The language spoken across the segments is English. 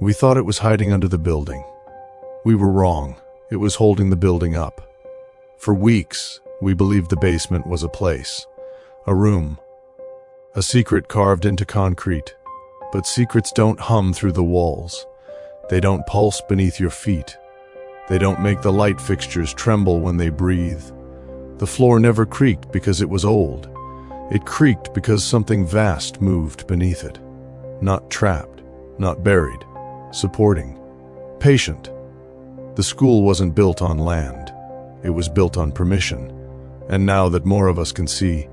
We thought it was hiding under the building. We were wrong. It was holding the building up. For weeks, we believed the basement was a place, a room, a secret carved into concrete. But secrets don't hum through the walls. They don't pulse beneath your feet. They don't make the light fixtures tremble when they breathe. The floor never creaked because it was old. It creaked because something vast moved beneath it. Not trapped, not buried, supporting, patient. The school wasn't built on land. It was built on permission. And now that more of us can see,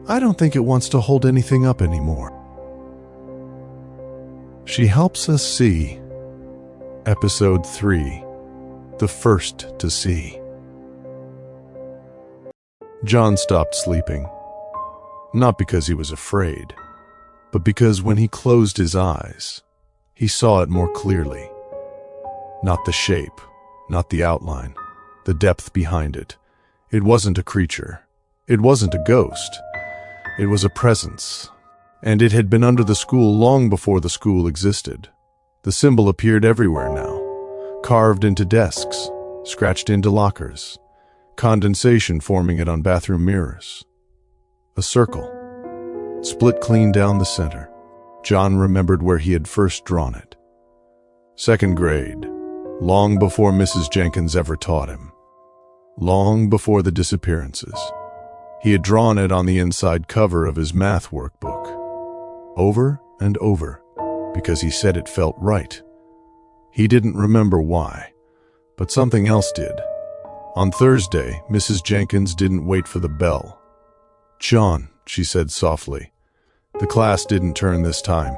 I don't think it wants to hold anything up anymore. She helps us see. Episode 3. The first to see. John stopped sleeping. Not because he was afraid, but because when he closed his eyes, he saw it more clearly. Not the shape, not the outline, the depth behind it. It wasn't a creature. It wasn't a ghost. It was a presence. And it had been under the school long before the school existed. The symbol appeared everywhere now, carved into desks, scratched into lockers, condensation forming it on bathroom mirrors. A circle, split clean down the center. John remembered where he had first drawn it. 2nd grade, long before Mrs. Jenkins ever taught him. Long before the disappearances. He had drawn it on the inside cover of his math workbook. Over and over, because he said it felt right. He didn't remember why, but something else did. On Thursday, Mrs. Jenkins didn't wait for the bell. "John," she said softly. The class didn't turn this time.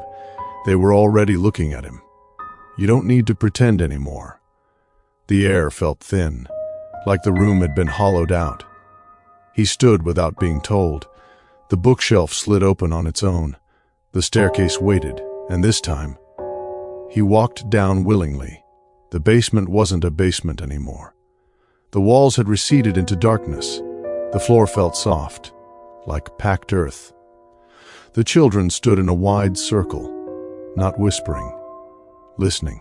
They were already looking at him. "You don't need to pretend anymore." The air felt thin, like the room had been hollowed out. He stood without being told. The bookshelf slid open on its own. The staircase waited, and this time, he walked down willingly. The basement wasn't a basement anymore. The walls had receded into darkness. The floor felt soft, like packed earth. The children stood in a wide circle, not whispering, listening.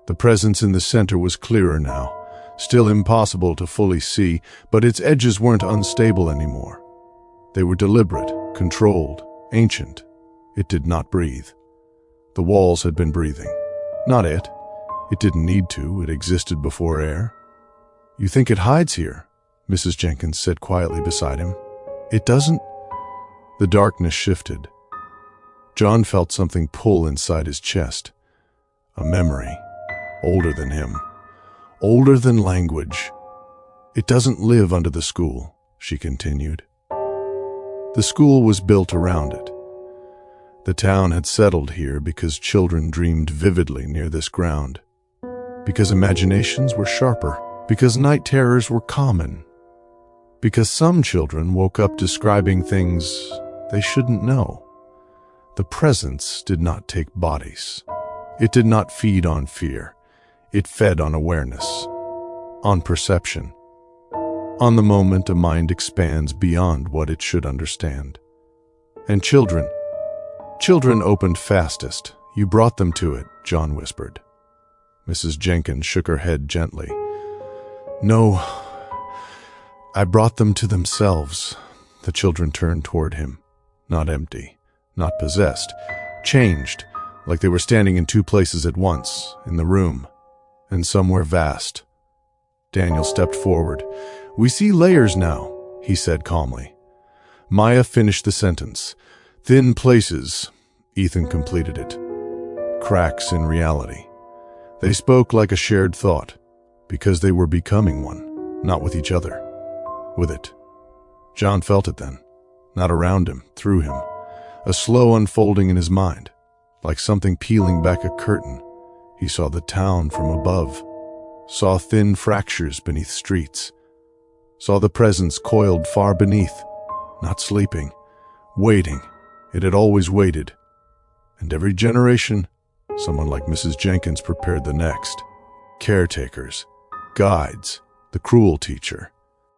The presence in the center was clearer now, still impossible to fully see, but its edges weren't unstable anymore. They were deliberate, controlled, ancient. It did not breathe. The walls had been breathing. Not it. It didn't need to. It existed before air. "You think it hides here?" Mrs. Jenkins said quietly beside him. "It doesn't." The darkness shifted. John felt something pull inside his chest. A memory. Older than him. Older than language. "It doesn't live under the school," she continued. The school was built around it. The town had settled here because children dreamed vividly near this ground, because imaginations were sharper, because night terrors were common, because some children woke up describing things they shouldn't know. The presence did not take bodies. It did not feed on fear. It fed on awareness, on perception, on the moment a mind expands beyond what it should understand. And children opened fastest. "You brought them to it," John whispered. Mrs. Jenkins shook her head gently. "No, I brought them to themselves." The children turned toward him, not empty, not possessed, changed, like they were standing in two places at once, in the room, and somewhere vast. Daniel stepped forward. "We see layers now," he said calmly. Maya finished the sentence. "Thin places," Ethan completed it. "Cracks in reality." They spoke like a shared thought, because they were becoming one, not with each other, with it. John felt it then, not around him, through him, a slow unfolding in his mind, like something peeling back a curtain. He saw the town from above, saw thin fractures beneath streets, saw the presence coiled far beneath, not sleeping, waiting. It had always waited. And every generation, someone like Mrs. Jenkins prepared the next. Caretakers, guides, the cruel teacher,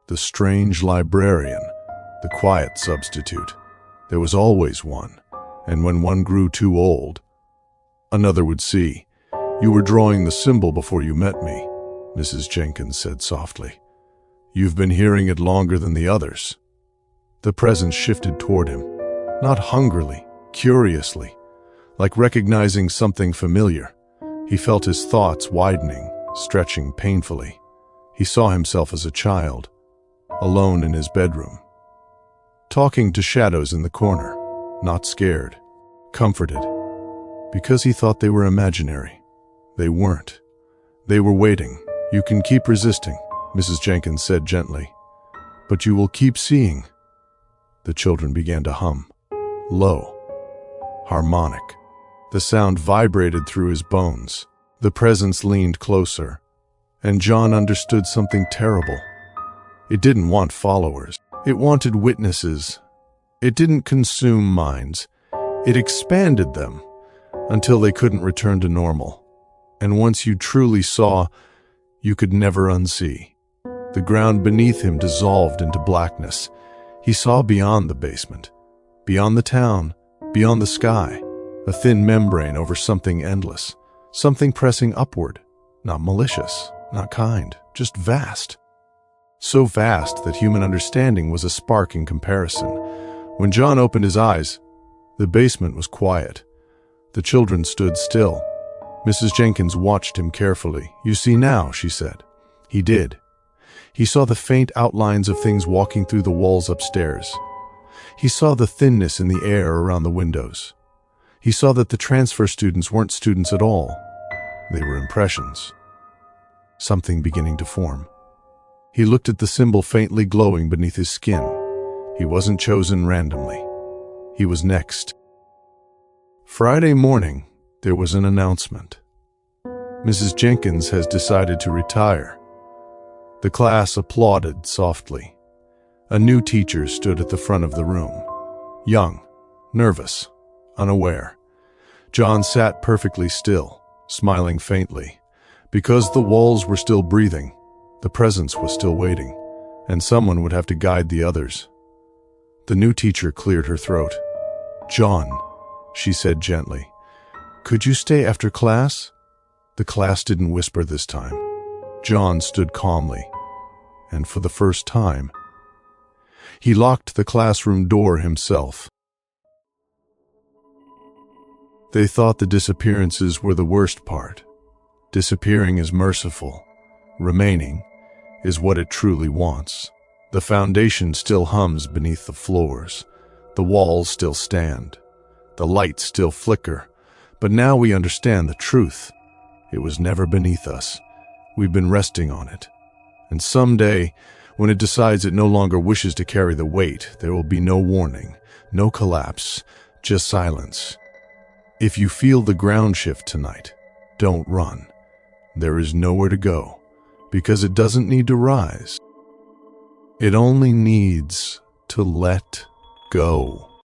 the strange librarian, the quiet substitute. There was always one, and when one grew too old, another would see. "You were drawing the symbol before you met me," Mrs. Jenkins said softly. "You've been hearing it longer than the others." The presence shifted toward him, not hungrily, curiously, like recognizing something familiar. He felt his thoughts widening, stretching painfully. He saw himself as a child, alone in his bedroom, talking to shadows in the corner, not scared, comforted, because he thought they were imaginary. They weren't. They were waiting. "You can keep resisting," Mrs. Jenkins said gently, "but you will keep seeing." The children began to hum, low, harmonic. The sound vibrated through his bones. The presence leaned closer, and John understood something terrible. It didn't want followers. It wanted witnesses. It didn't consume minds. It expanded them until they couldn't return to normal. And once you truly saw, you could never unsee. The ground beneath him dissolved into blackness. He saw beyond the basement, beyond the town, beyond the sky, a thin membrane over something endless, something pressing upward, not malicious, not kind, just vast. So vast that human understanding was a spark in comparison. When John opened his eyes, the basement was quiet. The children stood still. Mrs. Jenkins watched him carefully. "You see now," she said. He did. He saw the faint outlines of things walking through the walls upstairs. He saw the thinness in the air around the windows. He saw that the transfer students weren't students at all. They were impressions. Something beginning to form. He looked at the symbol faintly glowing beneath his skin. He wasn't chosen randomly. He was next. Friday morning, there was an announcement. "Mrs. Jenkins has decided to retire." The class applauded softly. A new teacher stood at the front of the room. Young, nervous, unaware. John sat perfectly still, smiling faintly. Because the walls were still breathing, the presence was still waiting, and someone would have to guide the others. The new teacher cleared her throat. "John," she said gently, "could you stay after class?" The class didn't whisper this time. John stood calmly, and for the first time, he locked the classroom door himself. They thought the disappearances were the worst part. Disappearing is merciful. Remaining is what it truly wants. The foundation still hums beneath the floors. The walls still stand. The lights still flicker. But now we understand the truth. It was never beneath us. We've been resting on it. And someday, when it decides it no longer wishes to carry the weight, there will be no warning, no collapse, just silence. If you feel the ground shift tonight, don't run. There is nowhere to go, because it doesn't need to rise. It only needs to let go.